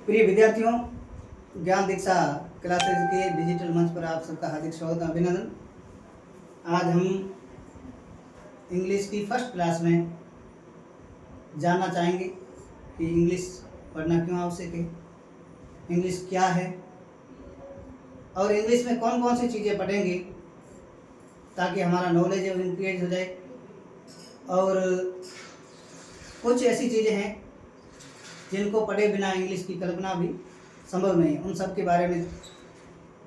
प्रिय विद्यार्थियों, ज्ञान दीक्षा क्लासेज के डिजिटल मंच पर आप सबका हार्दिक स्वागत और अभिनंदन। आज हम इंग्लिश की फर्स्ट क्लास में जानना चाहेंगे कि इंग्लिश पढ़ना क्यों आवश्यक है, इंग्लिश क्या है और इंग्लिश में कौन कौन सी चीज़ें पढ़ेंगे ताकि हमारा नॉलेज इंक्रीज हो जाए। और कुछ ऐसी चीज़ें हैं जिनको पढ़े बिना इंग्लिश की कल्पना भी संभव नहीं है, उन सब के बारे में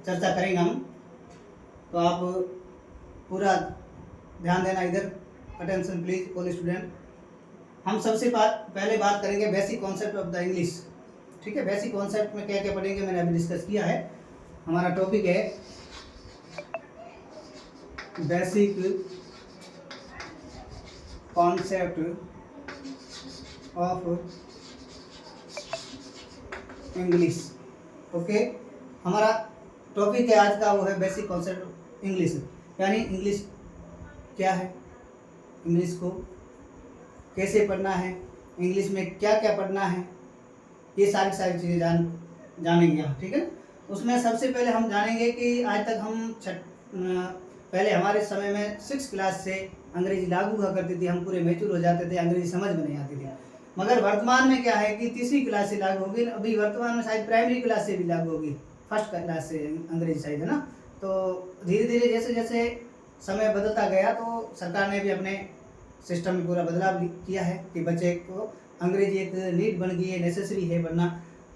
चर्चा करेंगे हम। तो आप पूरा ध्यान देना इधर, अटेंशन प्लीज ऑल स्टूडेंट। हम सबसे पहले बात करेंगे basic concept of the English. ठीक है, बेसिक कॉन्सेप्ट में क्या क्या पढ़ेंगे मैंने अभी डिस्कस किया है। हमारा टॉपिक है basic concept of English. Okay, हमारा टॉपिक है आज का वो है बेसिक कॉन्सेप्ट इंग्लिश, यानी इंग्लिश क्या है, इंग्लिश को कैसे पढ़ना है, इंग्लिश में क्या क्या पढ़ना है, ये सारी चीज़ें जानेंगे हम। ठीक है, उसमें सबसे पहले हम जानेंगे कि आज तक हम पहले हमारे समय में 6 क्लास से अंग्रेजी लागू हुआ करती थी, हम पूरे मैच्योर हो जाते थे, अंग्रेजी समझ में नहीं आती थी। मगर वर्तमान में क्या है कि तीसरी क्लास से लागू होगी, अभी वर्तमान में शायद प्राइमरी क्लास से भी लागू होगी, फर्स्ट क्लास से अंग्रेजी शायद, है ना। तो धीरे धीरे जैसे जैसे समय बदलता गया तो सरकार ने भी अपने सिस्टम में पूरा बदलाव किया है कि बच्चे को अंग्रेजी एक नीड बन गई है, नेसेसरी है, बनना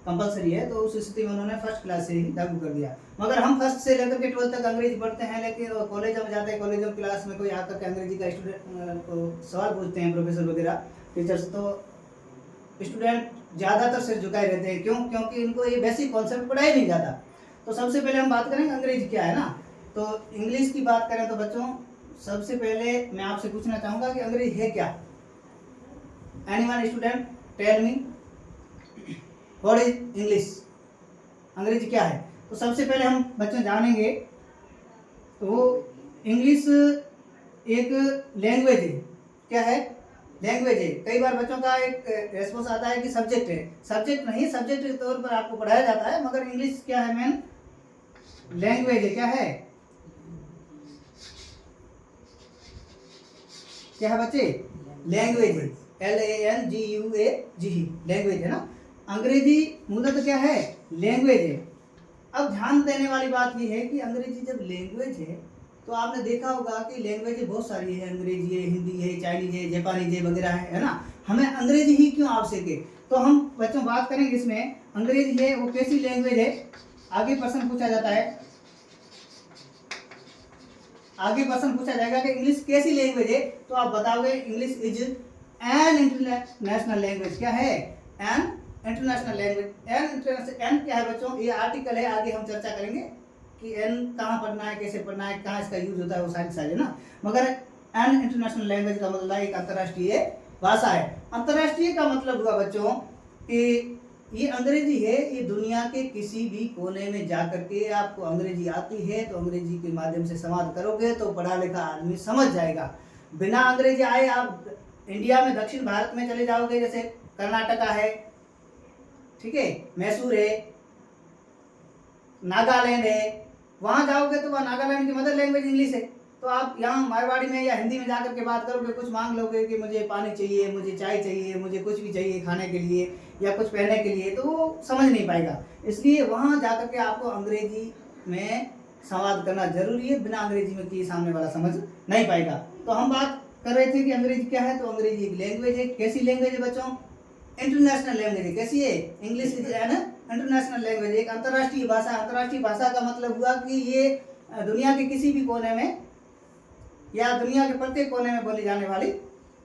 कंपलसरी है। तो उस स्थिति में उन्होंने फर्स्ट क्लास से ही लागू कर दिया। मगर हम फर्स्ट से लेकर के 12th तक अंग्रेजी पढ़ते हैं, लेकिन कॉलेज में जाते हैं, कॉलेज में क्लास में कोई आकर के अंग्रेजी का स्टूडेंट को सवाल पूछते हैं, प्रोफेसर वगैरह टीचर्स, तो स्टूडेंट ज़्यादातर सिर झुकाए रहते हैं। क्यों? क्योंकि इनको ये बेसिक कॉन्सेप्ट पढ़ाया नहीं जाता। तो सबसे पहले हम बात करेंगे अंग्रेजी क्या है ना। तो इंग्लिश की बात करें तो बच्चों सबसे पहले मैं आपसे पूछना चाहूँगा कि अंग्रेजी है क्या। Anyone student tell me what is English, अंग्रेजी क्या है। तो सबसे पहले हम बच्चों जानेंगे तो इंग्लिश एक लैंग्वेज है। क्या है? लैंग्वेज है। कई बार बच्चों का एक रेस्पॉन्स आता है कि सब्जेक्ट है, सब्जेक्ट नहीं, सब्जेक्ट के तौर पर आपको पढ़ाया जाता है, मगर इंग्लिश क्या है, मैन लैंग्वेज है। क्या है? क्या है बच्चे? लैंग्वेज है, LANGUAGE, लैंग्वेज है ना। अंग्रेजी मूलतः क्या है? लैंग्वेज है। अब ध्यान देने वाली बात यह है कि अंग्रेजी जब लैंग्वेज है तो आपने देखा होगा कि लैंग्वेज बहुत सारी है, अंग्रेजी है, हिंदी है, चाइनीज है, जापानीज है वगैरह है ना। हमें अंग्रेजी ही क्यों आवश्यक है? तो हम बच्चों बात करेंगे इसमें अंग्रेजी है वो कैसी लैंग्वेज है। आगे प्रश्न पूछा जाता है, आगे प्रश्न पूछा जाएगा कि इंग्लिश कैसी लैंग्वेज है, तो आप बताओगे English is an international language. क्या है? N international language. एन क्या है बच्चों? ये आर्टिकल है, आगे हम चर्चा करेंगे कि एन कहाँ पढ़ना है, कैसे पढ़ना है, कहाँ इसका यूज होता है, वो सारी ना। मगर एन इंटरनेशनल लैंग्वेज का मतलब एक अंतर्राष्ट्रीय भाषा है। अंतर्राष्ट्रीय का मतलब हुआ बच्चों कि ये अंग्रेजी है, ये दुनिया के किसी भी कोने में जाकर के आपको अंग्रेजी आती है तो अंग्रेजी के माध्यम से संवाद करोगे तो पढ़ा लिखा आदमी समझ जाएगा। बिना अंग्रेजी आए आप इंडिया में दक्षिण भारत में चले जाओगे, जैसे कर्नाटका है, ठीक है, मैसूर है, नागालैंड है, वहां जाओगे तो वह नागालैंड की मदर लैंग्वेज इंग्लिश है। तो आप यहाँ मारवाड़ी में या हिंदी में जाकर के बात करोगे, कुछ मांग लोगे कि मुझे पानी चाहिए, मुझे चाय चाहिए, मुझे कुछ भी चाहिए खाने के लिए या कुछ पहनने के लिए, तो वो समझ नहीं पाएगा। इसलिए वहां जाकर के आपको अंग्रेजी में संवाद करना जरूरी है, बिना अंग्रेजी में किए सामने वाला समझ नहीं पाएगा। तो हम बात कर रहे थे कि अंग्रेजी क्या है। तो अंग्रेजी एक लैंग्वेज है। कैसी लैंग्वेज है बच्चों? इंटरनेशनल लैंग्वेज है। कैसी है? English is an international language, एक अंतर्राष्ट्रीय भाषा। अंतर्राष्ट्रीय भाषा का मतलब हुआ कि ये दुनिया के किसी भी कोने में या दुनिया के प्रत्येक कोने में बोली जाने वाली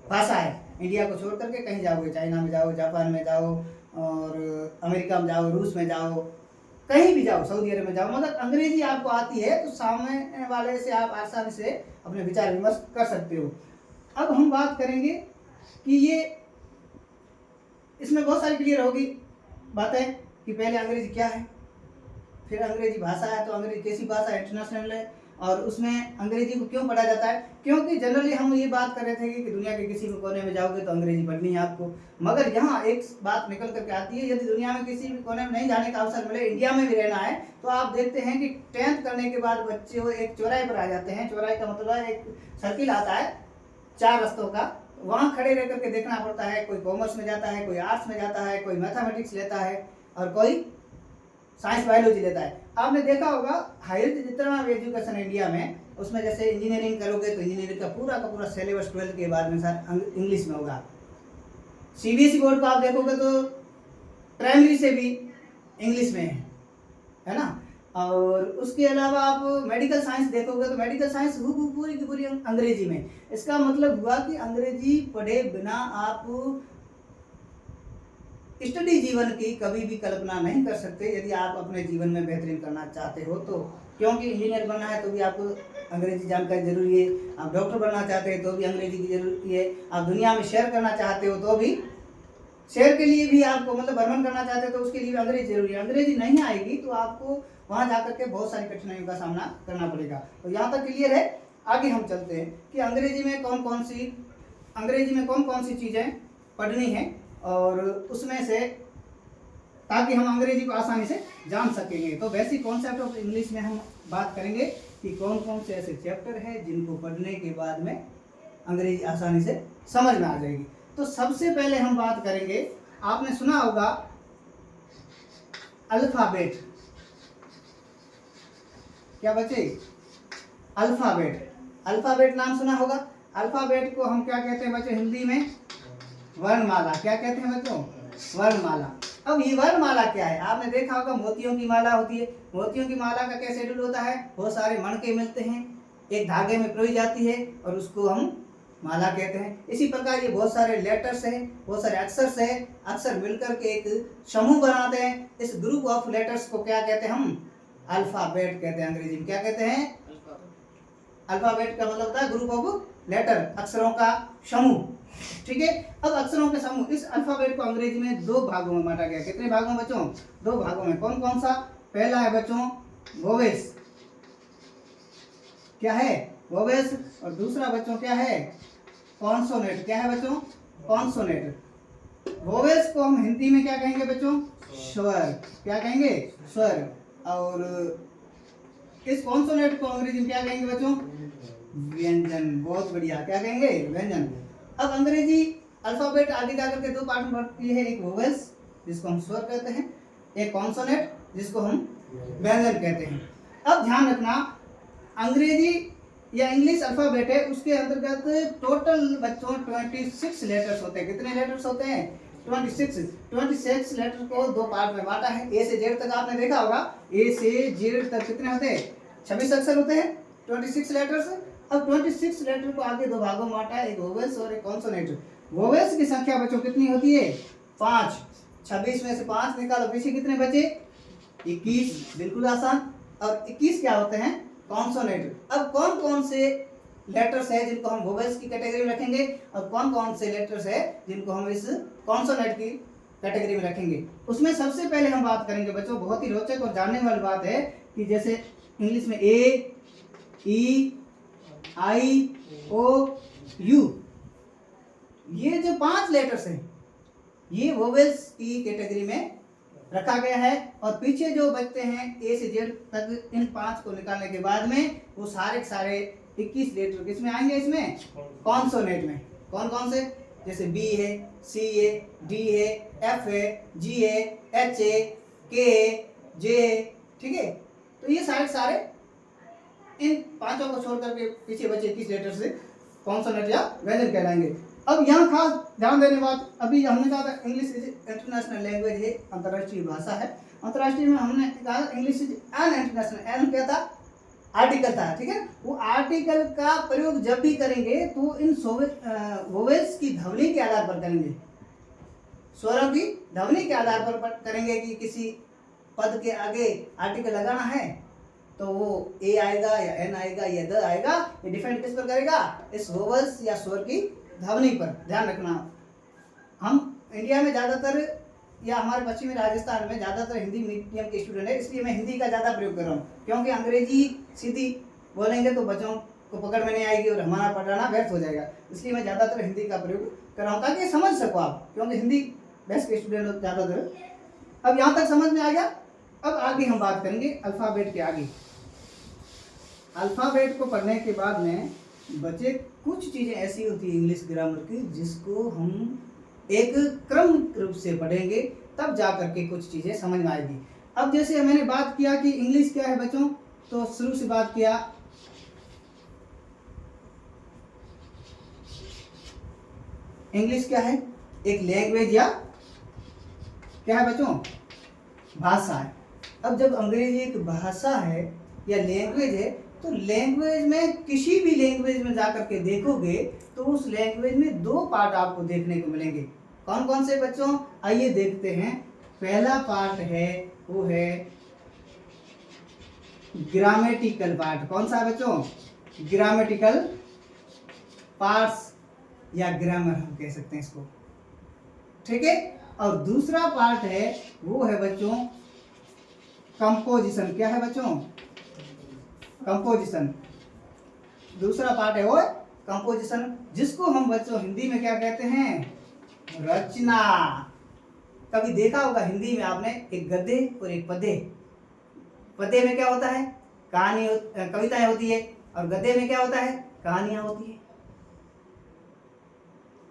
भाषा है। इंडिया को छोड़ करके कहीं जाओगे, चाइना में जाओ, जापान में जाओ, और अमेरिका में जाओ, रूस में जाओ, कहीं भी जाओ, सऊदी अरब में जाओ, मगर अंग्रेजी आपको आती है तो सामने वाले से आप आसानी से अपने विचार विमर्श कर सकते हो। अब हम बात करेंगे कि ये इसमें बहुत सारी क्लियर होगी बातें कि पहले अंग्रेजी क्या है, फिर अंग्रेजी भाषा है तो अंग्रेजी कैसी भाषा है, इंटरनेशनल है, और उसमें अंग्रेजी को क्यों पढ़ा जाता है? क्योंकि जनरली हम ये बात कर रहे थे कि दुनिया के किसी भी कोने में जाओगे तो अंग्रेजी पढ़नी है आपको, मगर यहाँ एक बात निकल करके आती है, यदि दुनिया में किसी भी कोने में नहीं जाने का अवसर मिले, इंडिया में भी रहना है, तो आप देखते हैं कि 10th करने के बाद बच्चे वो एक चौराहे पर आ जाते हैं। चौराहे का मतलब है एक सर्किल आता है 4 रस्तों का, वहाँ खड़े रह करके देखना पड़ता है, कोई कॉमर्स में जाता है, कोई आर्ट्स में जाता है, कोई मैथमेटिक्स लेता है और कोई साइंस बायोलॉजी लेता है। आपने देखा होगा हायर जितना भी एजुकेशन है इंडिया में, उसमें जैसे इंजीनियरिंग करोगे तो इंजीनियरिंग का पूरा सिलेबस 12th के बाद में सर इंग्लिश में होगा। सीबीएसई बोर्ड को आप देखोगे तो प्राइमरी से भी इंग्लिश में है ना। और उसके अलावा आप मेडिकल साइंस देखोगे तो मेडिकल साइंस पूरी की पूरी अंग्रेजी में। इसका मतलब हुआ कि अंग्रेजी पढ़े बिना आप स्टडी जीवन की कभी भी कल्पना नहीं कर सकते यदि आप अपने जीवन में बेहतरीन करना चाहते हो तो। क्योंकि इंजीनियर बनना है तो भी आपको अंग्रेजी जानकारी जरूरी है, आप डॉक्टर बनना चाहते हैं तो भी अंग्रेजी की जरूरी है, आप दुनिया में शेयर करना चाहते हो तो भी, शेयर के लिए भी आपको मतलब भ्रमण करना चाहते हो तो उसके लिए भी अंग्रेजी जरूरी है। अंग्रेजी नहीं आएगी तो आपको वहाँ जाकर के बहुत सारी कठिनाइयों का सामना करना पड़ेगा। तो यहाँ तक क्लियर है। आगे हम चलते हैं कि अंग्रेजी में कौन कौन सी चीज़ें पढ़नी है और उसमें से ताकि हम अंग्रेजी को आसानी से जान सकेंगे। तो बेसिक कॉन्सेप्ट ऑफ इंग्लिश में हम बात करेंगे कि कौन कौन से ऐसे चैप्टर हैं जिनको पढ़ने के बाद में अंग्रेजी आसानी से समझ में आ जाएगी। तो सबसे पहले हम बात करेंगे, आपने सुना होगा अल्फाबेट। क्या बच्चे? अल्फाबेट नाम सुना होगा। अल्फाबेट को हम क्या कहते हैं बच्चों हिंदी में? वर्णमाला। क्या कहते हैं बच्चों? वर्णमाला। अब ये वर्णमाला क्या है? आपने देखा होगा मोतियों की माला होती है। मोतियों की माला का क्या शेड्यूल होता है? बहुत सारे मणके मिलते हैं, एक धागे में पिरोई जाती है और उसको हम माला कहते हैं। इसी प्रकार ये बहुत सारे लेटर्स हैं, बहुत सारे अक्षर हैं, अक्षर मिलकर के एक समूह बनाते हैं। इस ग्रुप ऑफ लेटर्स को क्या कहते हैं? हम अल्फाबेट कहते हैं। अंग्रेजी में क्या कहते हैं? अल्फाबेट का मतलब होता है ग्रुप ऑफ लेटर, अक्षरों का समूह। ठीक है। अब अक्षरों के समूह, इस अल्फाबेट को अंग्रेजी में 2 भागों में बांटा गया। कितने भागों में बच्चों? 2 भागों में। कौन कौन सा? पहला है बच्चों वोवेल्स। क्या है? वोवेल्स। और दूसरा बच्चों क्या है? कॉन्सोनेंट। क्या है बच्चों? कॉन्सोनेंट। वोवेल्स को हम हिंदी में क्या कहेंगे बच्चों? स्वर। क्या कहेंगे? स्वर। और इस कॉन्सोनेंट को अंग्रेजी में क्या कहेंगे बच्चों? व्यंजन। बहुत बढ़िया। क्या कहेंगे? व्यंजन। अब अंग्रेजी अल्फाबेट आगे जाकर के 2 पार्ट में बढ़ती है, एक वोवेल्स जिसको हम स्वर कहते हैं, एक कॉन्सोनेंट जिसको हम व्यंजन कहते हैं। अब ध्यान रखना, अंग्रेजी या इंग्लिश अल्फाबेट है, उसके अंतर्गत टोटल बच्चों 26 लेटर्स होते हैं। कितने लेटर्स होते हैं? 26 लेटर को 2 पार्ट में बांटा है। ए से जेड तक आपने देखा होगा, ए से जेड तक कितने होते हैं? 26 अक्षर होते हैं, 26 लेटर्स। अब 26 लेटर को आगे 2 भागों में बांटा है, एक वोवेल्स और एक कॉन्सोनेंट। वोवेल्स की संख्या बच्चों कितनी होती है? 5। 26 में से 5 निकालो, पीछे कितने बचे? 21। बिल्कुल आसान। और 21 क्या होते हैं? कॉन्सोनेंट। अब कौन कौन से लेटर्स है जिनको हम वोवेल्स की कैटेगरी में रखेंगे और कौन कौन से लेटर्स है जिनको हम इस कॉन्सोनेंट की कैटेगरी में रखेंगे? उसमें सबसे पहले हम बात करेंगे बच्चों, बहुत ही रोचक और जानने वाली बात है कि जैसे इंग्लिश में ए, ई, आई, ओ, यू, ये जो 5 लेटर्स हैं ये वोवेल्स की कैटेगरी में रखा गया है। और पीछे जो बचते हैं ए से जेड तक, इन 5 को निकालने के बाद में वो सारे के सारे 21 लेटर किसमें आएंगे? इसमें कॉन्सोनेंट में। कौन कौन से? जैसे बी है, सी है, डी है, एफ है, जी है, एच है, के है, जे है। ठीक है। तो ये सारे सारे इन 5 को छोड़ करके पीछे बचे 21 लेटर से कॉन्सोनेंट या व्यंजन कहलाएंगे। अब यहाँ खास ध्यान देने बात, अभी हमने कहा था इंग्लिश इज इंटरनेशनल लैंग्वेज है, अंतर्राष्ट्रीय भाषा है। अंतर्राष्ट्रीय में हमने कहा English is an international. An क्या था? आर्टिकल था। ठीक है। वो आर्टिकल का प्रयोग जब भी करेंगे तो इन वोवेल्स की ध्वनि के आधार पर करेंगे, स्वरों की ध्वनि के आधार पर करेंगे कि किसी पद के आगे आर्टिकल लगाना है तो वो ए आएगा या एन आएगा या द आएगा। ये डिपेंड किस पर करेगा? इस वोवेल्स या स्वर की ध्वनि पर। ध्यान रखना, हम इंडिया में ज़्यादातर या हमारे पश्चिमी राजस्थान में ज़्यादातर हिंदी मीडियम के स्टूडेंट है, इसलिए मैं हिंदी का ज़्यादा प्रयोग कर रहा हूँ, क्योंकि अंग्रेजी सीधी बोलेंगे तो बच्चों को पकड़ में नहीं आएगी और हमारा पढ़ाना व्यर्थ हो जाएगा। इसलिए मैं ज़्यादातर हिंदी का प्रयोग कर रहा हूँ ताकि समझ सको आप, क्योंकि हिंदी बेस्ट के स्टूडेंट हो ज़्यादातर। अब यहाँ तक समझ में आ गया। अब आगे हम बात करेंगे अल्फ़ाबेट के आगे। अल्फ़ाबेट को पढ़ने के बाद में बच्चे कुछ चीज़ें ऐसी होती है इंग्लिश ग्रामर की जिसको हम एक क्रम रूप से पढ़ेंगे, तब जा करके कुछ चीज़ें समझ में आएगी। अब जैसे मैंने बात किया कि इंग्लिश क्या है बच्चों, तो शुरू से बात किया इंग्लिश क्या है, एक लैंग्वेज या क्या है बच्चों, भाषा है। अब जब अंग्रेजी एक भाषा है या लैंग्वेज है, तो लैंग्वेज में किसी भी लैंग्वेज में जा करके देखोगे तो उस लैंग्वेज में दो पार्ट आपको देखने को मिलेंगे। कौन कौन से बच्चों, आइए देखते हैं। पहला पार्ट है वो है ग्रामेटिकल पार्ट। कौन सा है बच्चों, ग्रामेटिकल पार्ट्स या ग्रामर हम कह सकते हैं इसको, ठीक है। और दूसरा पार्ट है वो है बच्चों कंपोजिशन। क्या है बच्चों, कंपोजिशन। दूसरा पार्ट है वो कंपोजिशन, जिसको हम बच्चों हिंदी में क्या कहते हैं, रचना। कभी देखा होगा हिंदी में आपने एक गद्य और एक पद्य। पद्य में क्या होता है, कहानी कविताएं होती है, और गद्य में क्या होता है, कहानियां होती है,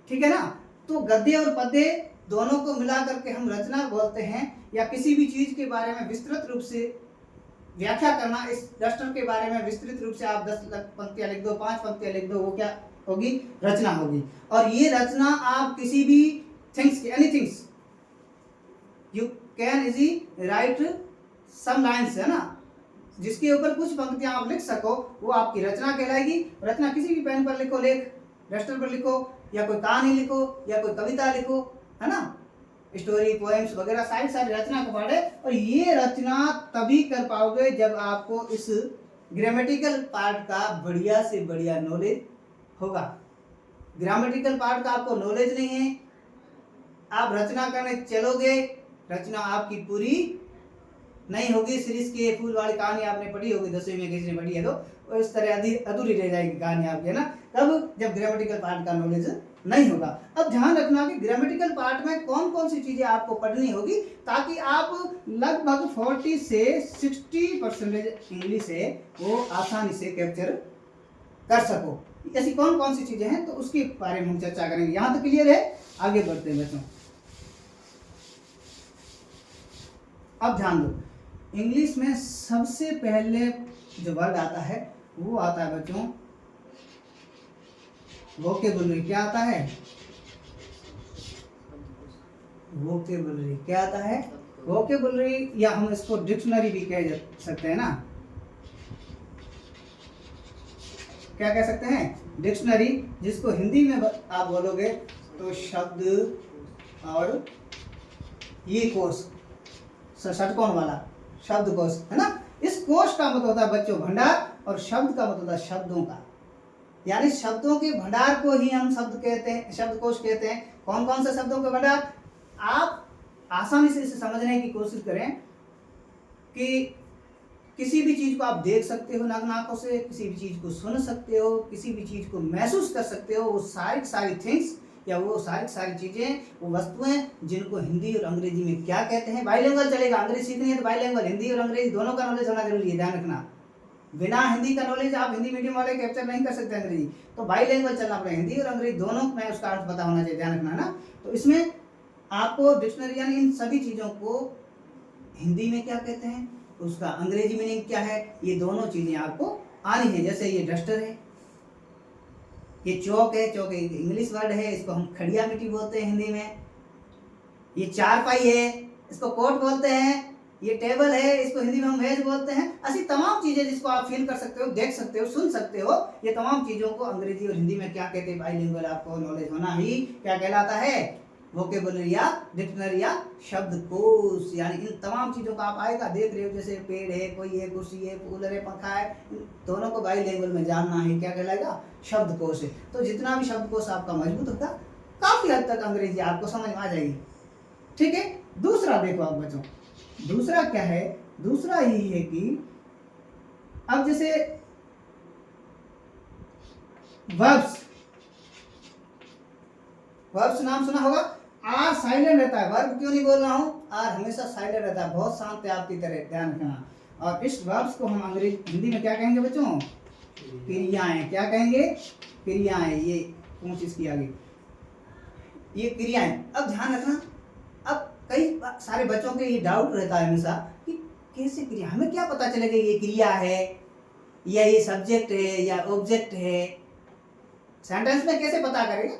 ठीक है ना। तो गद्य और पद्य दोनों को मिला करके हम रचना बोलते हैं, या किसी भी चीज के बारे में विस्तृत रूप से व्याख्या करना। इस डस्टर के बारे में विस्तृत रूप से आप 10 पंक्तियां लिख दो, 5 पंक्तियां लिख दो, वो क्या होगी, रचना होगी। और ये रचना आप किसी भी थिंग्स की, any things you can easy write some lines, है ना, जिसके ऊपर कुछ पंक्तियां आप लिख सको, वो आपकी रचना कहलाएगी। रचना किसी भी पेन पर लिखो, लेख डस्टर पर लिखो, या कोई कहानी लिखो, या कोई कविता लिखो, है ना, स्टोरी, पोएम्स वगैरह सारी रचना को पढ़े। और ये रचना तभी कर पाओगे जब आपको इस ग्रामेटिकल पार्ट का बढ़िया से बढ़िया नॉलेज होगा। ग्रामेटिकल पार्ट का आपको नॉलेज नहीं है, आप रचना करने चलोगे, रचना आपकी पूरी नहीं होगी। सीरीज की फूल वाली कहानी आपने पढ़ी होगी 10वीं में, किसी ने पढ़ी है तो इस तरह अधूरी रह जाएगी कहानी आपकी, है ना, तब जब ग्रामेटिकल पार्ट का नॉलेज नहीं होगा। अब ध्यान रखना कि ग्रामेटिकल पार्ट में कौन कौन सी चीजें आपको पढ़नी होगी, ताकि आप लगभग 40 से 60% इंग्लिश है वो आसानी से कैप्चर कर सको। ऐसी कौन कौन सी चीजें हैं, तो उसके बारे में हम चर्चा करेंगे। यहाँ तक क्लियर है, आगे बढ़ते हैं बच्चों। अब ध्यान दो, इंग्लिश में सबसे पहले जो वर्ड आता है वो आता है बच्चों वोकेबुलरी। क्या आता है, वोकेबुलरी। क्या आता है, वोकेबुलरी, या हम इसको डिक्शनरी भी कह सकते हैं ना। क्या कह सकते हैं, डिक्शनरी, जिसको हिंदी में आप बोलोगे तो शब्द और ये कोश, षटकोण वाला शब्दकोश, है ना। इस कोश का मतलब होता है बच्चों भंडार, और शब्द का मतलब होता है शब्दों का, यानी शब्दों के भंडार को ही हम शब्द कहते हैं, शब्दकोश कहते हैं। कौन कौन से शब्दों के भंडार, आप आसानी से इसे समझने की कोशिश करें कि किसी भी चीज को आप देख सकते हो नग्न आंखों से, किसी भी चीज को सुन सकते हो, किसी भी चीज को महसूस कर सकते हो, वो सारी थिंग्स या वो सारी चीजें, वो वस्तुएं जिनको हिंदी और अंग्रेजी में क्या कहते हैं। बाइलिंगुअल चलेगा, अंग्रेजी सीखनी है तो बाइलिंगुअल, हिंदी और अंग्रेजी दोनों का नॉलेज होना जरूरी है, ध्यान रखना। बिना हिंदी का नॉलेज आप हिंदी मीडियम वाले कैप्चर नहीं कर सकते अंग्रेजी, तो बाइलिंगुअल चलना पड़ेगा, हिंदी और अंग्रेजी दोनों में उसका अर्थ पता होना चाहिए, ध्यान रखना ना। तो इसमें आपको डिक्शनरी यानी इन सभी चीजों को हिंदी में क्या कहते हैं, उसका अंग्रेजी मीनिंग क्या है, ये दोनों चीजें आपको आनी है। जैसे ये डस्टर है, ये चौक है, चौक एक इंग्लिश वर्ड है, इसको हम खड़िया मिट्टी बोलते हैं हिंदी में। ये चारपाई है, इसको कोट बोलते हैं। ये टेबल है, इसको हिंदी में हम मेज बोलते हैं। ऐसी तमाम चीजें जिसको आप फील कर सकते हो, देख सकते हो, सुन सकते हो, ये तमाम चीजों को अंग्रेजी और हिंदी में क्या कहते हैं, बाइलिंगुअल आपको नॉलेज होना ही क्या कहलाता है, वोकेबुलरी या डिक्शनरी या शब्दकोश। यानी इन तमाम चीजों का आप आएगा, देख रहे हो, जैसे पेड़ है, कोई है, कुर्सी है, कूलर है, पंखा है, दोनों को बाइलिंगुअल में जानना है, क्या कहलाएगा, शब्दकोश है। तो जितना भी शब्दकोश आपका मजबूत होगा, काफी हद तक अंग्रेजी आपको समझ में आ जाएगी, ठीक है। दूसरा देखो आप बच्चों, दूसरा क्या है, दूसरा यही है कि अब जैसे वर्ब्स, वर्ब्स नाम सुना होगा। आर साइलेंट रहता है, वर्ब क्यों नहीं बोल रहा हूँ, आर हमेशा साइलेंट रहता है, बहुत शांत है आपकी तरह, ध्यान रखना। और इस वर्ब्स को हम हिंदी में क्या कहेंगे बच्चों, क्रियाएं। क्या कहेंगे, क्रियाएं। ये कौन चीज की आगे, ये क्रियाएं। अब ध्यान रखना, अब कई सारे बच्चों के ये डाउट रहता है हमेशा कि कैसे क्रिया, हमें क्या पता चलेगा ये क्रिया है या ये सब्जेक्ट है या ऑब्जेक्ट है, सेंटेंस में कैसे पता करेगा।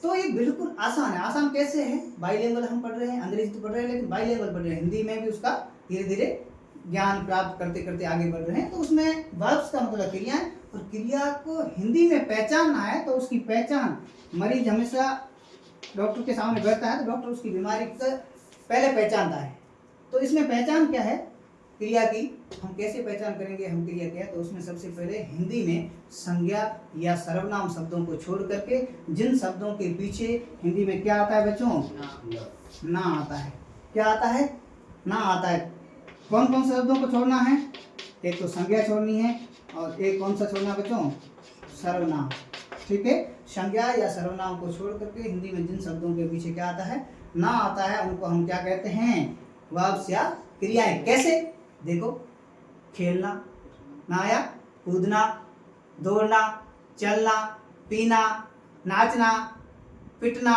तो ये बिल्कुल आसान है। आसान कैसे है, बाइलिंगुअल हम पढ़ रहे हैं, अंग्रेजी तो पढ़ रहे हैं लेकिन बाइलिंगुअल पढ़ रहे हैं, हिंदी में भी उसका धीरे धीरे ज्ञान प्राप्त करते करते आगे बढ़ रहे हैं। तो उसमें वर्ब्स का मतलब क्रिया है, और क्रिया को हिंदी में पहचानना है तो उसकी पहचान, मरीज हमेशा डॉक्टर के सामने बैठता है तो डॉक्टर उसकी बीमारी को पहले पहचानता है। तो इसमें पहचान क्या है क्रिया की, हम कैसे पहचान करेंगे हम क्रिया क्या है, तो उसमें सबसे पहले हिंदी में संज्ञा या सर्वनाम शब्दों को छोड़ करके जिन शब्दों के पीछे हिंदी में क्या आता है बच्चों, ना आता है। क्या आता है, ना आता है। कौन कौन से शब्दों को छोड़ना है, एक तो संज्ञा छोड़नी है और एक कौन सा छोड़ना बच्चों, सर्वनाम। ठीक है, संज्ञा या सर्वनाम को छोड़ करके हिंदी में जिन शब्दों के पीछे क्या आता है, ना आता है, उनको हम क्या कहते हैं, वर्ब्स या क्रियाएं। कैसे, देखो, खेलना, नहाया, कूदना, दौड़ना, चलना, पीना, नाचना, पिटना,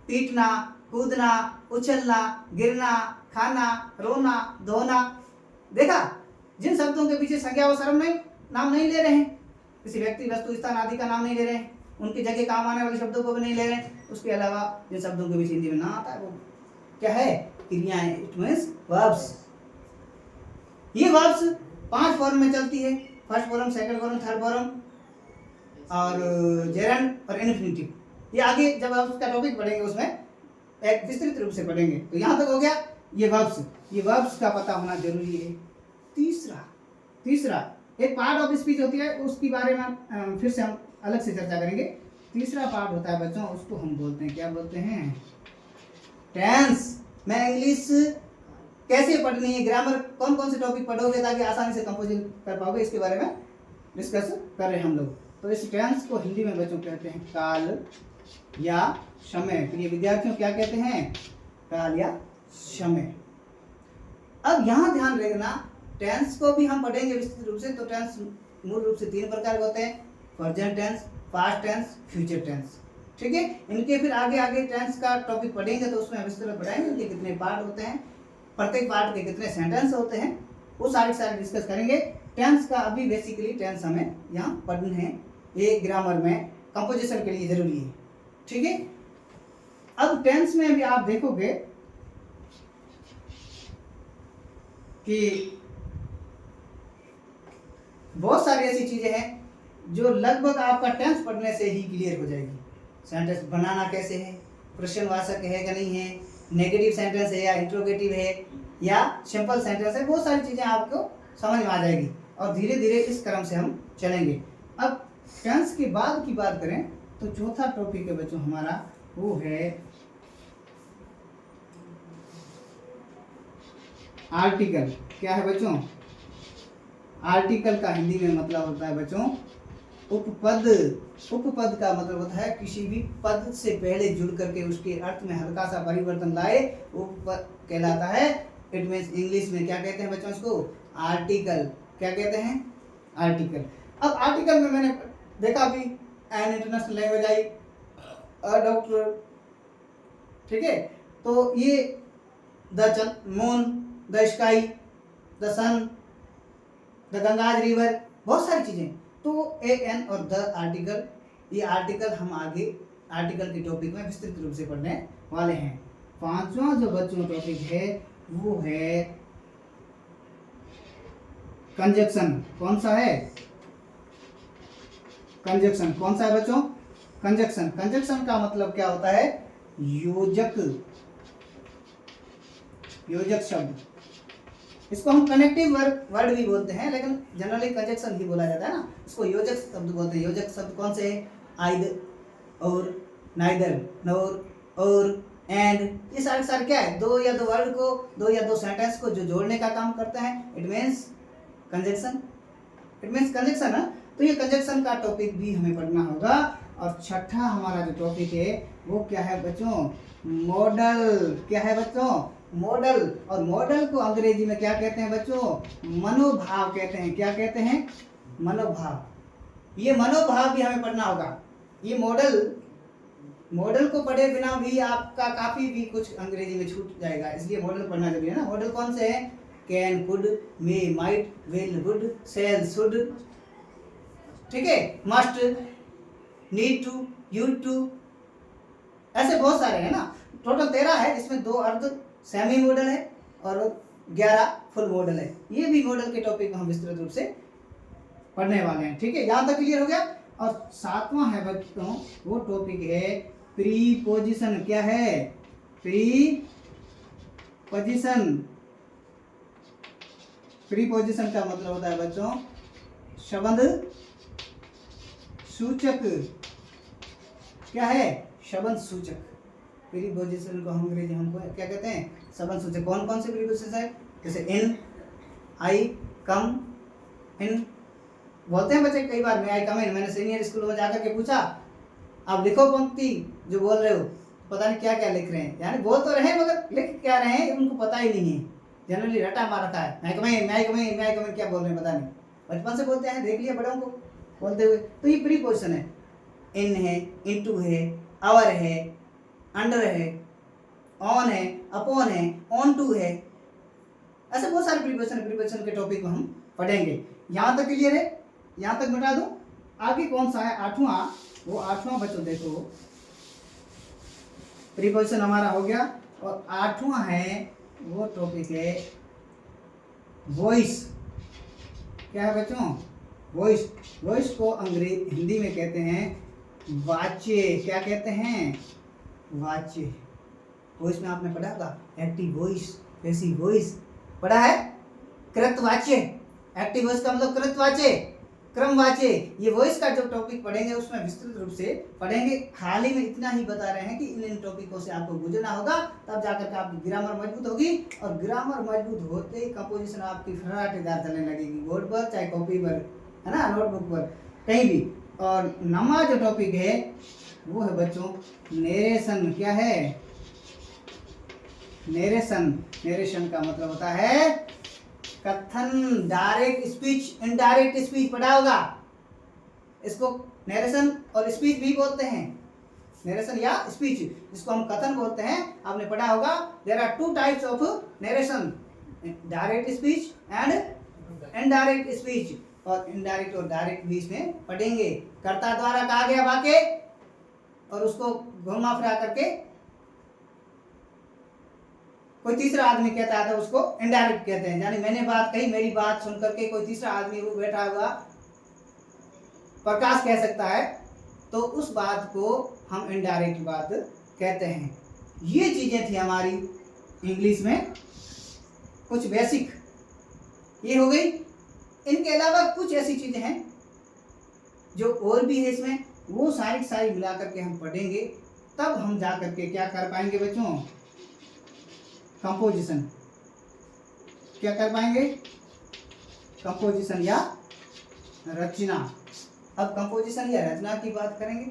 पीटना, कूदना, उछलना, गिरना, खाना, रोना, धोना। देखा, जिन शब्दों के पीछे संज्ञा व सर्वनाम नाम नहीं ले रहे हैं, किसी व्यक्ति वस्तु स्थान आदि का नाम नहीं ले रहे हैं, उनकी जगह काम आने वाले शब्दों को भी नहीं ले रहे हैं, उसके अलावा जिन शब्दों के पीछे हिंदी में ना आता है वो क्या है, क्रियाएं। It means verbs. ये वर्ब्स 5 फॉर्म में चलती है, first form, second form, third form और जेरंड और इन्फिनिटिव। ये आगे जब आप उसका टॉपिक पढ़ेंगे उसमें एक विस्तृत रूप से पढ़ेंगे। तो यहाँ तक हो गया ये वर्ब्स। ये वर्ब्स का पता होना जरूरी है। तीसरा एक पार्ट ऑफ स्पीच होती है, उसके बारे में फिर से हम अलग से चर्चा करेंगे। तीसरा पार्ट होता है बच्चों, उसको हम बोलते हैं, क्या बोलते हैं, टेंस। मैं इंग्लिश कैसे पढ़नी है, ग्रामर कौन कौन से टॉपिक पढ़ोगे ताकि आसानी से कंपोजिंग कर पाओगे, इसके बारे में डिस्कस कर रहे हैं हम लोग। तो इस टेंस को हिंदी में बच्चों कहते हैं काल या समय। प्रिय विद्यार्थियों, क्या कहते हैं, काल या समय। अब यहाँ ध्यान रखना, टेंस को भी हम पढ़ेंगे विस्तृत रूप से। तो टेंस मूल रूप से 3 प्रकार के होते हैं, present tense, past tense, future tense. ठीक है, इनके फिर आगे आगे टेंस का टॉपिक पढ़ेंगे तो उसमें विस्तृत पढ़ाएंगे, इनके कितने पार्ट होते हैं, प्रत्येक पार्ट के कितने सेंटेंस होते हैं, वो सारे डिस्कस करेंगे। टेंस का अभी बेसिकली टेंस हमें यहाँ पढ़ने हैं, ये ग्रामर में कंपोजिशन के लिए जरूरी है। ठीक है, अब टेंस में भी आप देखोगे कि बहुत सारी ऐसी चीजें हैं जो लगभग आपका टेंस पढ़ने से ही क्लियर हो जाएगी। सेंटेंस बनाना कैसे है, प्रश्नवाचक है कि नहीं है, नेगेटिव सेंटेंस है या इंट्रोगेटिव है या सिंपल सेंटेंस है, बहुत सारी चीजें आपको समझ में आ जाएगी। और धीरे धीरे इस क्रम से हम चलेंगे। अब टेंस के बाद की बात करें तो चौथा टॉपिक है बच्चों हमारा, वो है आर्टिकल। क्या है बच्चों, आर्टिकल का हिंदी में मतलब होता है बच्चों उपपद। उपपद का मतलब होता है किसी भी पद से पहले जुड़ करके उसके अर्थ में हल्का सा परिवर्तन लाए, उपपद कहलाता है। इट मींस इंग्लिश में क्या कहते हैं बच्चों इसको, आर्टिकल। क्या कहते हैं, आर्टिकल। अब आर्टिकल में मैंने देखा अभी an international language eye, doctor, ठीक है, तो ये the moon, the sky, the sun, the Ganga river, बहुत सारी चीजें। तो ए एन और द आर्टिकल, ये आर्टिकल हम आगे आर्टिकल के टॉपिक में विस्तृत रूप से पढ़ने वाले हैं। 5वां जो बच्चों टॉपिक है वो है कंजक्शन। कौन सा है, कंजक्शन। कौन सा है बच्चों, कंजक्शन। कंजक्शन का मतलब क्या होता है, योजक, योजक शब्द। इसको हम कनेक्टिव वर्ड भी बोलते हैं, लेकिन जनरली कंजक्शन ही बोला जाता है ना, इसको योजक शब्द बोलते हैं। योजक शब्द कौन से है, आइदर, और, नाइदर, नोर, और, एंड, ये सारे क्या है, दो या दो वर्ड को, दो या दो सेंटेंस को जो जोड़ने का काम करता है। It means conjunction. It means conjunction है। तो ये कंजक्शन का टॉपिक भी हमें पढ़ना होगा। और छठा हमारा जो टॉपिक है वो क्या है बच्चों, मॉडल। क्या है बच्चों, मॉडल। और मॉडल को अंग्रेजी में क्या कहते हैं बच्चों, मनोभाव कहते हैं। क्या कहते हैं, मनोभाव। ये मनोभाव भी हमें पढ़ना होगा। ये मॉडल को पढ़े बिना भी आपका काफी भी कुछ अंग्रेजी में छूट जाएगा, इसलिए मॉडल पढ़ना जरूरी है ना। मॉडल कौन से हैं, can, could, may, might, will, would, shall, should, ठीक है, must, need to, use to, ऐसे बहुत सारे हैं ना। टोटल 13 है, इसमें 2 अर्ध सेमी मॉडल है और 11 फुल मॉडल है। ये भी मॉडल के टॉपिक हम विस्तृत रूप से पढ़ने वाले हैं, ठीक है। यहाँ तक क्लियर हो गया। और 7वां है बच्चों, वो टॉपिक है प्रीपोजिशन। क्या है, प्रीपोजिशन। प्रीपोजिशन का मतलब होता है बच्चों शब्द सूचक। क्या है, शब्द सूचक। प्रीपोजिशन को अंग्रेजी हमको क्या कहते हैं, शब्द सूचक। कौन कौन से प्रीपोजिशन है, जैसे इन, आई, कम, इन बोलते हैं बच्चे कई बार। मैं आई कम इन, मैंने सीनियर स्कूल में जाकर के पूछा आप लिखो पंक्ति जो बोल रहे हो, पता नहीं क्या क्या लिख रहे हैं, यानी बोल तो रहे हैं मगर लिख क्या रहे हैं उनको पता ही नहीं है। जनरली रटा मार रखा है, मैं कम इन क्या बोल रहे हैं पता नहीं, बचपन से बोलते हैं, देख लिया बड़ों को बोलते हुए। तो ये प्रीपोजिशन है, इन है, इनटू है, आवर है, अंडर है, ऑन है, अपॉन है, ऑन टू है, ऐसे बहुत सारे प्रीपोजिशन के टॉपिक हम पढ़ेंगे। यहाँ तक क्लियर है, यहाँ तक बता दूं। आगे कौन सा है, 8वां। वो 8वां बच्चों देखो, प्रीपोजिशन हमारा हो गया। और 8वां है वो टॉपिक है वॉइस। क्या है बच्चों, वॉइस। वॉइस को हिंदी में कहते हैं वाच्य। क्या कहते हैं, वाच्य। वॉइस में आपने पढ़ा होगा, एक्टिव वॉइस, पैसिव वॉइस पढ़ा है, कृतवाच्य। एक्टिव वॉइस का मतलब कृतवाच्य, क्रमवाच्य। ये वॉइस का जो टॉपिक पढ़ेंगे उसमें विस्तृत रूप से पढ़ेंगे। हाल ही में इतना ही बता रहे हैं कि इन टॉपिकों से आपको गुजरना होगा, तब जाकर के आपकी ग्रामर मजबूत होगी। और ग्रामर मजबूत होते ही कंपोजिशन आपकी फर्राटेदार चलने लगेगी, बोर्ड पर चाहे कॉपी पर, है ना, नोटबुक पर, कहीं भी। और 9वां जो टॉपिक है वो है बच्चों नरेशन। क्या है, नरेशन। नरेशन का मतलब होता है कथन, डायरेक्ट स्पीच, इनडायरेक्ट स्पीच पढ़ा होगा। इसको नरेशन और स्पीच भी बोलते हैं, नरेशन या स्पीच, जिसको हम कथन बोलते हैं, आपने पढ़ा होगा। There are 2 types of narration, direct speech and indirect speech. और इनडायरेक्ट और डायरेक्ट भी इसमें पढ़ेंगे। कर्ता द्वारा कहा गया वाक्य और उसको घुमा फिरा करके कोई तीसरा आदमी कहता है तो उसको इनडायरेक्ट कहते हैं। यानी मैंने बात कही, मेरी बात सुन करके कोई तीसरा आदमी वो बैठा हुआ प्रकाश कह सकता है, तो उस बात को हम इनडायरेक्ट बात कहते हैं। ये चीजें थी हमारी इंग्लिश में कुछ बेसिक, ये हो गई। इनके अलावा कुछ ऐसी चीजें हैं जो और भी है इसमें, वो सारी मिला करके हम पढ़ेंगे, तब हम जा करके क्या कर पाएंगे बच्चों, कंपोजिशन। क्या कर पाएंगे, कंपोजिशन या रचना। अब कंपोजिशन या रचना की बात करेंगे,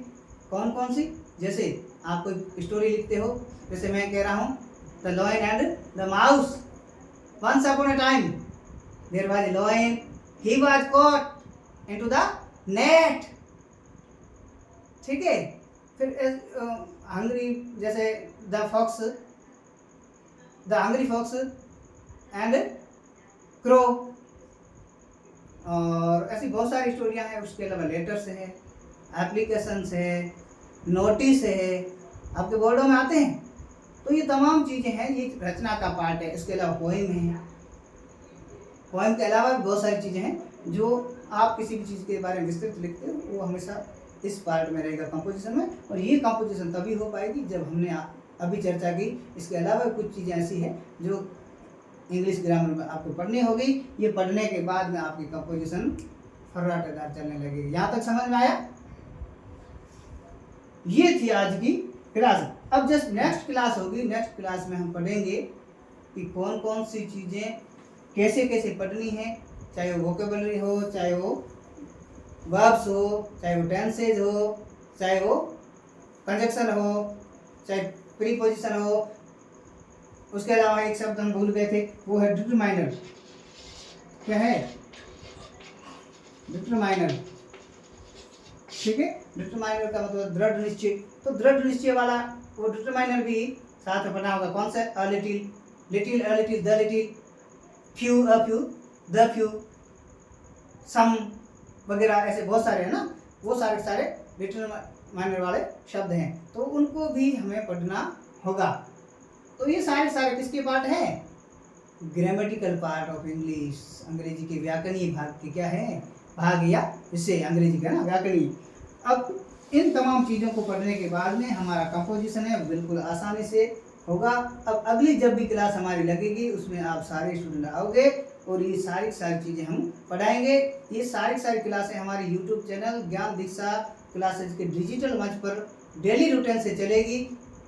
कौन कौन सी। जैसे आप कोई स्टोरी लिखते हो, जैसे मैं कह रहा हूँ the lion and the mouse. Once upon a time there was a lion, he was caught into the net, ठीक है। फिर हंग्री, जैसे the fox, the hungry fox and crow, और ऐसी बहुत सारी स्टोरियां हैं। उसके अलावा लेटर्स है, एप्लीकेशंस है, नोटिस है, आपके बोर्डों में आते हैं। तो ये तमाम चीज़ें हैं, ये रचना का पार्ट है। इसके अलावा पोएम है, पोएम के अलावा भी बहुत सारी चीज़ें हैं जो आप किसी भी चीज़ के बारे में विस्तृत लिखते हो, वो हमेशा इस पार्ट में रहेगा कंपोजिशन में। और ये कंपोजिशन तभी हो पाएगी जब हमने अभी चर्चा की। इसके अलावा कुछ चीज़ें ऐसी हैं जो इंग्लिश ग्रामर में आपको पढ़नी होगी। ये पढ़ने के बाद में आपकी कंपोजिशन फर्राटेदार चलने लगेगी। यहाँ तक समझ में आया। ये थी आज की क्लास। अब जस्ट नेक्स्ट क्लास होगी, नेक्स्ट क्लास में हम पढ़ेंगे कि कौन कौन सी चीज़ें कैसे कैसे पढ़नी है, चाहे वो वोकेबलरी हो, चाहे वो वर्ब्स हो, चाहे वो टेंसेज हो, चाहे वो कंजक्शन हो, चाहे प्रीपोजिशन हो। उसके अलावा एक शब्द हम भूल गए थे, वो है डिटरमाइनर। क्या है? डिटरमाइनर। ठीक है, डिटरमाइनर का मतलब दृढ़ निश्चय। तो दृढ़ निश्चय वाला वो डिटरमाइनर भी साथ में पढ़ना होगा। कौन सा? A little, little, a little, the little, few, a few, the few, some वगैरह, ऐसे बहुत सारे हैं ना। वो सारे सारे डिटरमाइनर वाले शब्द हैं, तो उनको भी हमें पढ़ना होगा। तो ये सारे सारे किसके पार्ट हैं? ग्रामेटिकल पार्ट ऑफ इंग्लिश, अंग्रेजी के व्याकरणीय भाग के क्या है? भाग या विषय अंग्रेजी का ना, व्याकरणीय। अब इन तमाम चीज़ों को पढ़ने के बाद में हमारा कंपोजिशन है बिल्कुल आसानी से होगा। अब अगली जब भी क्लास हमारी लगेगी उसमें आप सारे स्टूडेंट आओगे और ये सारी चीज़ें हम पढ़ाएंगे। ये सारी क्लासें हमारी यूट्यूब चैनल ज्ञान दीक्षा क्लासेज के डिजिटल मंच पर डेली रूटीन से चलेगी।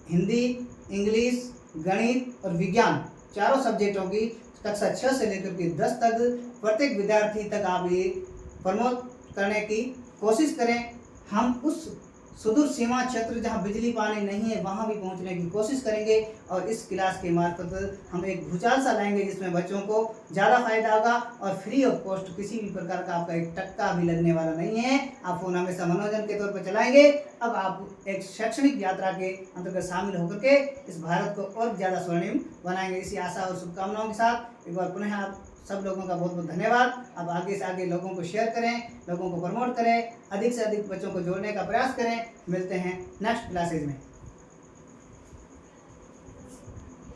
हिंदी, इंग्लिश, गणित और विज्ञान चारों सब्जेक्टों की कक्षा 6 से लेकर के 10 तक प्रत्येक विद्यार्थी तक आप ये प्रमोट करने की कोशिश करें। हम उस सुदूर सीमा क्षेत्र जहां बिजली पानी नहीं है वहां भी पहुंचने की कोशिश करेंगे और इस क्लास के मार्फत हम एक भूचाल सा लाएंगे जिसमें बच्चों को ज़्यादा फायदा होगा और फ्री ऑफ कॉस्ट किसी भी प्रकार का आपका एक टक्का भी लगने वाला नहीं है। आप फोन हमेशा मनोरंजन के तौर पर चलाएंगे। अब आप एक शैक्षणिक यात्रा के अंतर्गत शामिल होकर के इस भारत को और ज़्यादा स्वर्णिम बनाएंगे। इसी आशा और शुभकामनाओं के साथ एक बार पुनः आप सब लोगों का बहुत बहुत धन्यवाद। अब आगे से आगे लोगों को शेयर करें, लोगों को प्रमोट करें, अधिक से अधिक बच्चों को जोड़ने का प्रयास करें। मिलते हैं नेक्स्ट क्लासेज में।